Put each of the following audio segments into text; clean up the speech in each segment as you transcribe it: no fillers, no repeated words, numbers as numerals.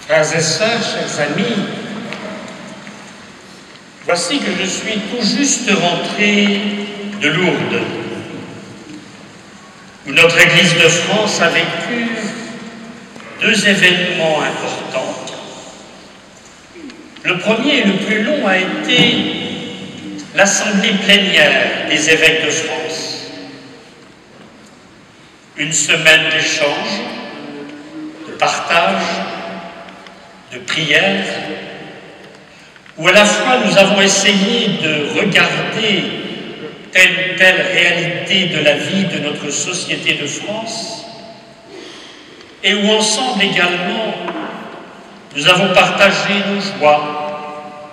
Frères et sœurs, chers amis, voici que je suis tout juste rentré de Lourdes, où notre Église de France a vécu deux événements importants. Le premier et le plus long a été l'Assemblée plénière des évêques de France. Une semaine d'échange, de partage, de prière, où à la fois nous avons essayé de regarder telle ou telle réalité de la vie de notre société de France, et où ensemble également nous avons partagé nos joies,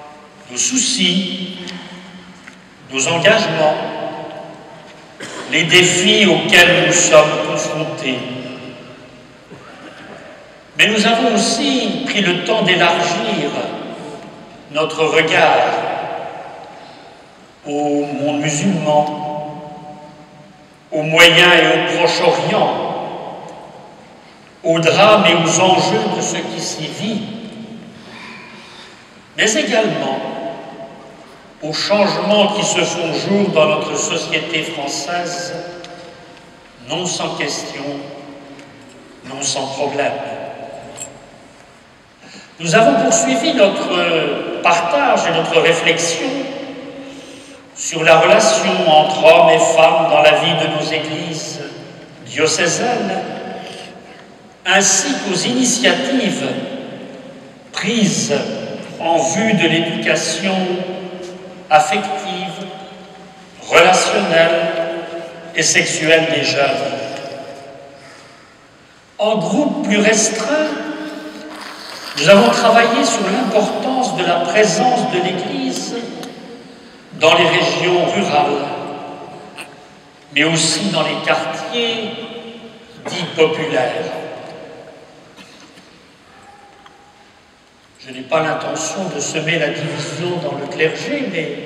nos soucis, nos engagements, les défis auxquels nous sommes confrontés. Mais nous avons aussi pris le temps d'élargir notre regard au monde musulman, au Moyen et au Proche-Orient, aux drames et aux enjeux de ce qui s'y vit, mais également aux changements qui se font jour dans notre société française, non sans question, non sans problème. Nous avons poursuivi notre partage et notre réflexion sur la relation entre hommes et femmes dans la vie de nos églises diocésaines, ainsi qu'aux initiatives prises en vue de l'éducation affective, relationnelle et sexuelle des jeunes. En groupe plus restreint, nous avons travaillé sur l'importance de la présence de l'Église dans les régions rurales, mais aussi dans les quartiers dits populaires. Je n'ai pas l'intention de semer la division dans le clergé, mais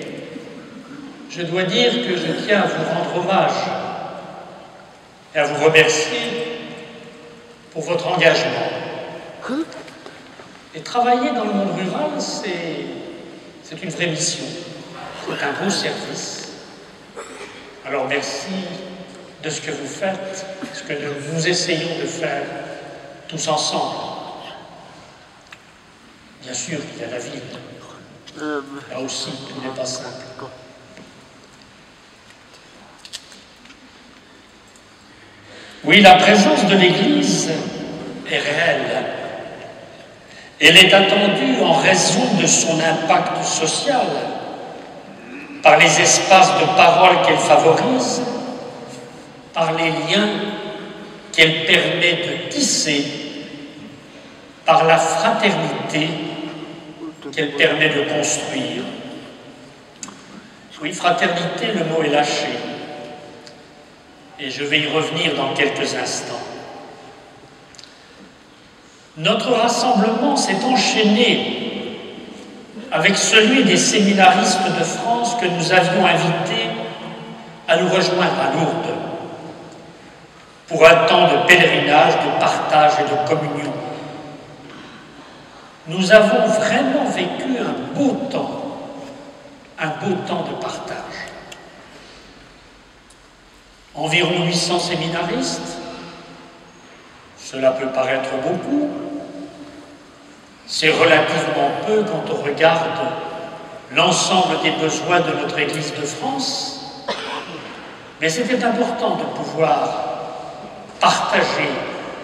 je dois dire que je tiens à vous rendre hommage et à vous remercier pour votre engagement. Et travailler dans le monde rural, c'est une vraie mission, c'est un beau service. Alors merci de ce que vous faites, ce que nous essayons de faire tous ensemble. Bien sûr, il y a la ville. Là aussi, tout n'est pas simple. Oui, la présence de l'Église est réelle. Elle est attendue en raison de son impact social, par les espaces de parole qu'elle favorise, par les liens qu'elle permet de tisser, par la fraternité qu'elle permet de construire. Oui, fraternité, le mot est lâché, et je vais y revenir dans quelques instants. Notre rassemblement s'est enchaîné avec celui des séminaristes de France que nous avions invités à nous rejoindre à Lourdes pour un temps de pèlerinage, de partage et de communion. Nous avons vraiment vécu un beau temps de partage. Environ 800 séminaristes, cela peut paraître beaucoup, c'est relativement peu quand on regarde l'ensemble des besoins de notre Église de France, mais c'était important de pouvoir partager,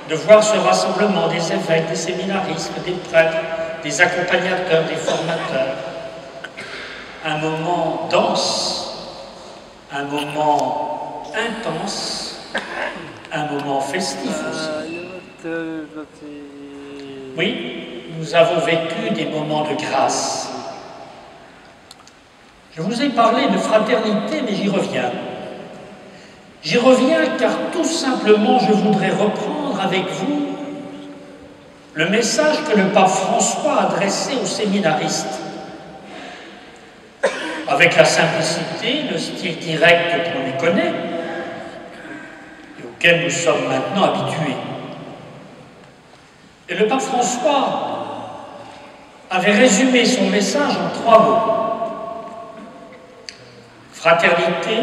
de voir ce rassemblement des évêques, des séminaristes, des prêtres, des accompagnateurs, des formateurs. Un moment dense, un moment intense, un moment festif aussi. Oui, nous avons vécu des moments de grâce. Je vous ai parlé de fraternité, mais j'y reviens. J'y reviens car tout simplement je voudrais reprendre avec vous le message que le pape François a adressé aux séminaristes. Avec la simplicité, le style direct qu'on lui connaît et auquel nous sommes maintenant habitués. Et le pape François avait résumé son message en 3 mots. Fraternité,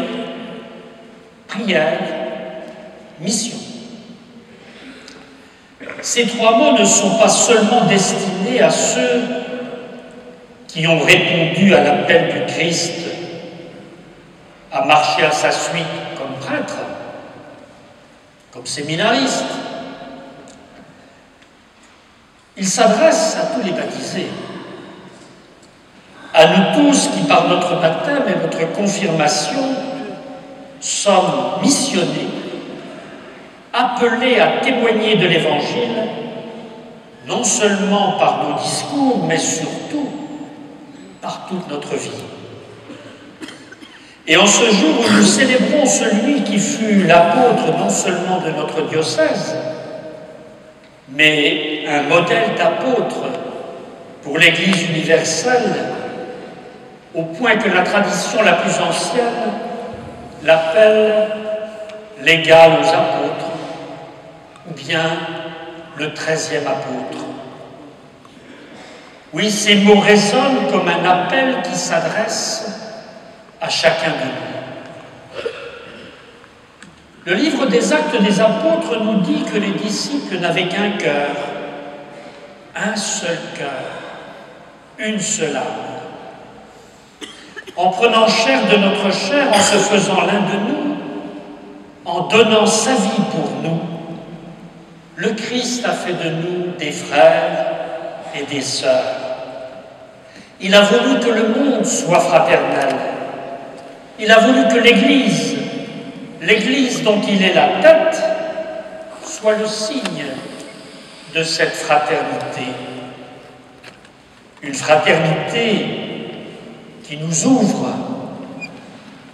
prière, mission. Ces 3 mots ne sont pas seulement destinés à ceux qui ont répondu à l'appel du Christ à marcher à sa suite comme prêtre, comme séminariste. Il s'adresse à tous les baptisés, à nous tous qui, par notre baptême et notre confirmation, sommes missionnés, appelés à témoigner de l'Évangile, non seulement par nos discours, mais surtout par toute notre vie. Et en ce jour où nous célébrons celui qui fut l'apôtre non seulement de notre diocèse, mais un modèle d'apôtre pour l'Église universelle, au point que la tradition la plus ancienne l'appelle l'égal aux apôtres, ou bien le 13e apôtre. Oui, ces mots résonnent comme un appel qui s'adresse à chacun de nous. Le livre des Actes des Apôtres nous dit que les disciples n'avaient qu'un cœur, un seul cœur, une seule âme. En prenant chair de notre chair, en se faisant l'un de nous, en donnant sa vie pour nous, le Christ a fait de nous des frères et des sœurs. Il a voulu que le monde soit fraternel. Il a voulu que l'Église, l'Église dont il est la tête, soit le signe de cette fraternité. Une fraternité qui nous ouvre,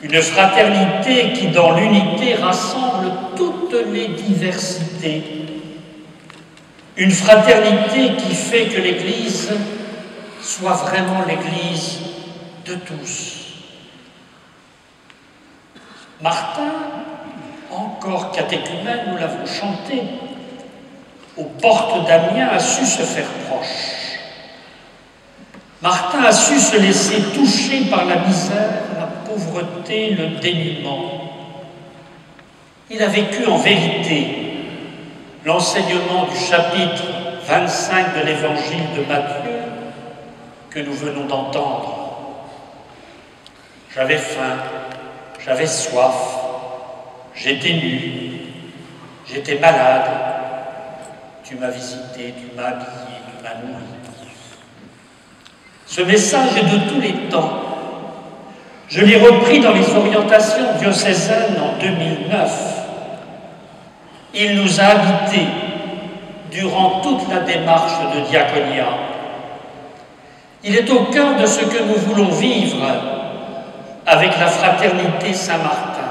une fraternité qui, dans l'unité, rassemble toutes les diversités, une fraternité qui fait que l'Église soit vraiment l'Église de tous. Martin, encore catéchumène, nous l'avons chanté, aux portes d'Amiens a su se faire proche. Martin a su se laisser toucher par la misère, la pauvreté, le dénuement. Il a vécu en vérité l'enseignement du chapitre 25 de l'Évangile de Matthieu que nous venons d'entendre. J'avais faim, j'avais soif, j'étais nu, j'étais malade, tu m'as visité, tu m'as habillé, tu m'as nourri. Ce message est de tous les temps. Je l'ai repris dans les orientations diocésaines en 2009. Il nous a habités durant toute la démarche de diaconia. Il est au cœur de ce que nous voulons vivre avec la fraternité Saint-Martin.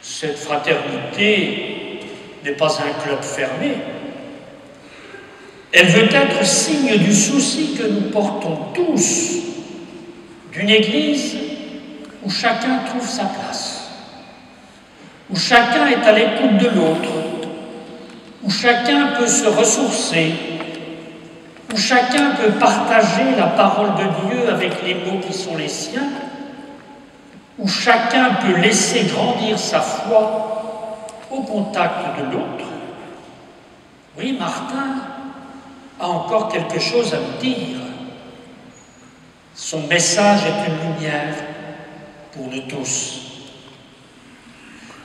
Cette fraternité n'est pas un club fermé. Elle veut être signe du souci que nous portons tous d'une Église où chacun trouve sa place, où chacun est à l'écoute de l'autre, où chacun peut se ressourcer, où chacun peut partager la parole de Dieu avec les mots qui sont les siens, où chacun peut laisser grandir sa foi au contact de l'autre. Oui, Martin a encore quelque chose à nous dire. Son message est une lumière pour nous tous.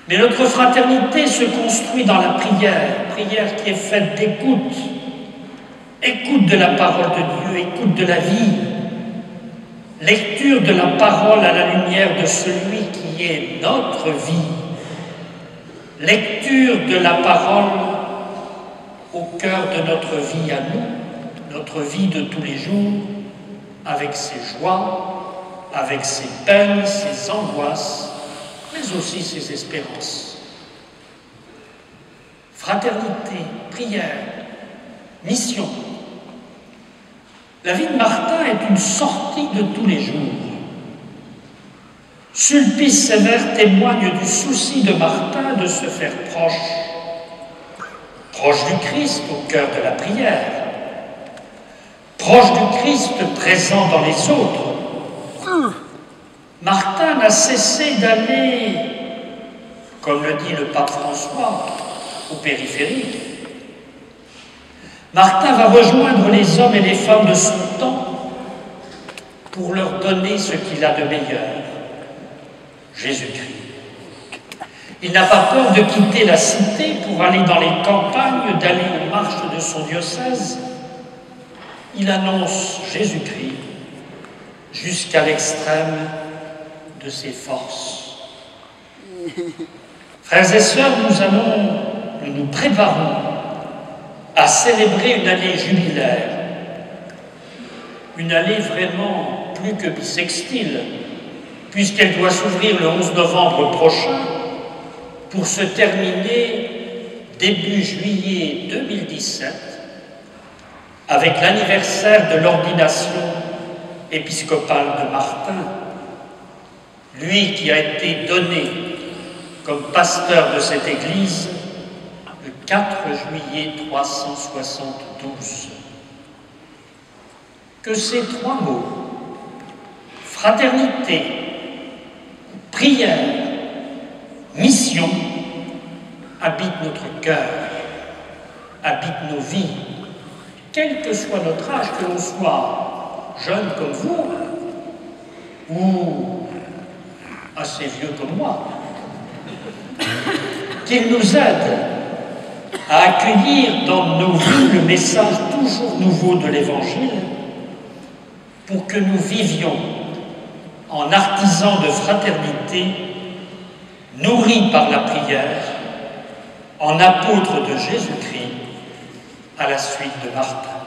Mais notre fraternité se construit dans la prière, prière qui est faite d'écoute, écoute de la parole de Dieu, écoute de la vie, lecture de la parole à la lumière de celui qui est notre vie, lecture de la parole au cœur de notre vie à nous, notre vie de tous les jours, avec ses joies, avec ses peines, ses angoisses, mais aussi ses espérances. Fraternité, prière, mission. La vie de Martin est une sortie de tous les jours. Sulpice Sévère témoigne du souci de Martin de se faire proche du Christ au cœur de la prière, proche du Christ présent dans les autres, Martin n'a cessé d'aller, comme le dit le pape François, aux périphériques. Martin va rejoindre les hommes et les femmes de son temps pour leur donner ce qu'il a de meilleur, Jésus-Christ. Il n'a pas peur de quitter la cité pour aller dans les campagnes, d'aller aux marches de son diocèse. Il annonce Jésus-Christ jusqu'à l'extrême de ses forces. Frères et sœurs, nous nous préparons à célébrer une année jubilaire, une année vraiment plus que bissextile, puisqu'elle doit s'ouvrir le 11 novembre prochain pour se terminer début juillet 2017 avec l'anniversaire de l'ordination épiscopale de Martin, lui qui a été donné comme pasteur de cette église le 4 juillet 372. Que ces trois mots, fraternité, prière, mission, habitent notre cœur, habitent nos vies, quel que soit notre âge, que l'on soit jeune comme vous, ou assez vieux comme moi, qu'il nous aide à accueillir dans nos vies le message toujours nouveau de l'Évangile, pour que nous vivions en artisans de fraternité, nourris par la prière, en apôtres de Jésus-Christ, à la suite de Martin.